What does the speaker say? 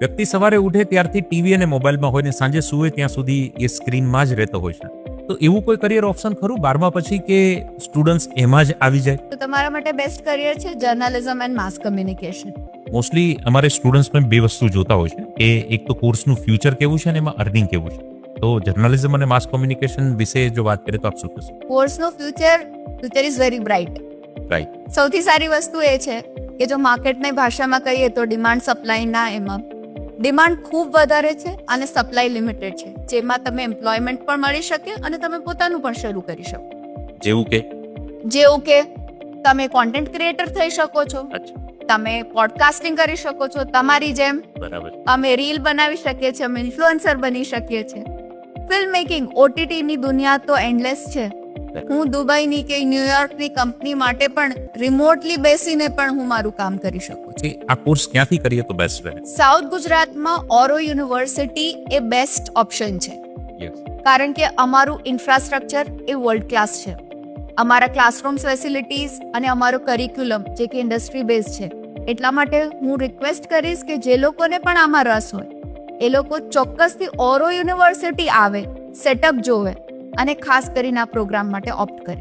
વ્યક્તિ સવારે ઉઠે ત્યારથી ટીવી અને મોબાઈલમાં હોય ને સાંજે સૂવે ત્યાં સુધી એ સ્ક્રીનમાં જ રહેતો હોય છે. તો એવું કોઈ કરિયર ઓપ્શન ખરું 12મા પછી કે સ્ટુડન્ટ્સ એમાં જ આવી જાય? તો તમારા માટે બેસ્ટ કરિયર છે journalism and mass communication. Mostly અમારે સ્ટુડન્ટ્સમાં બે વસ્તુ જોતા હોય છે કે એક તો કોર્સનું ફ્યુચર કેવું છે અને એમાં અર્નિંગ કેવું છે. તો જર્નલિઝમ અને માસ કોમ્યુનિકેશન વિશે જો વાત કરીએ તો આપ શું કહેશો? કોર્સનું future is very bright. Right. સૌથી સારી વસ્તુ એ છે કે જો માર્કેટની ભાષામાં કહીએ તો ડિમાન્ડ સપ્લાયના એમાં ડિમાન્ડ ખૂબ વધારે છે અને સપ્લાય લિમિટેડ છે, જેમાં તમે એમ્પ્લોયમેન્ટ પણ મળી શકે અને તમે પોતાનું પણ શરૂ કરી શકો. જેવું કે તમે કોન્ટેન્ટ ક્રિએટર થઈ શકો છો, તમે પોડકાસ્ટિંગ કરી શકો છો, તમારી જેમ બરાબર. અમે રીલ બનાવી શકીએ છીએ, અમે ઇન્ફ્લુએન્સર બની શકીએ છીએ. ફિલ્મ મેકિંગ, OTT ની દુનિયા તો એન્ડલેસ છે. હું દુબઈની કે ન્યુયોર્કની કંપની માટે પણ રિમોટલી બેસીને પણ હું મારું કામ કરી શકું છું. આ કોર્સ ક્યાંથી કરીએ તો બેસ્ટ રહે? સાઉથ ગુજરાતમાં ઓરો યુનિવર્સિટી એ બેસ્ટ ઓપ્શન છે, કારણ કે અમારું ઇન્ફ્રાસ્ટ્રક્ચર એ વર્લ્ડ ક્લાસ છે. અમારા ક્લાસરૂમ ફેસિલિટીઝ અને અમારો કરિક્યુલમ જે કે ઇન્ડસ્ટ્રી બેઝ છે. એટલા માટે હું રિક્વેસ્ટ કરીશ કે જે લોકોને પણ આમાં રસ હોય એ લોકો ચોક્કસથી ઓરો યુનિવર્સિટી આવે, સેટઅપ જોવે અને ખાસ કરીને આ પ્રોગ્રામ માટે ઓપ્ટ કરે.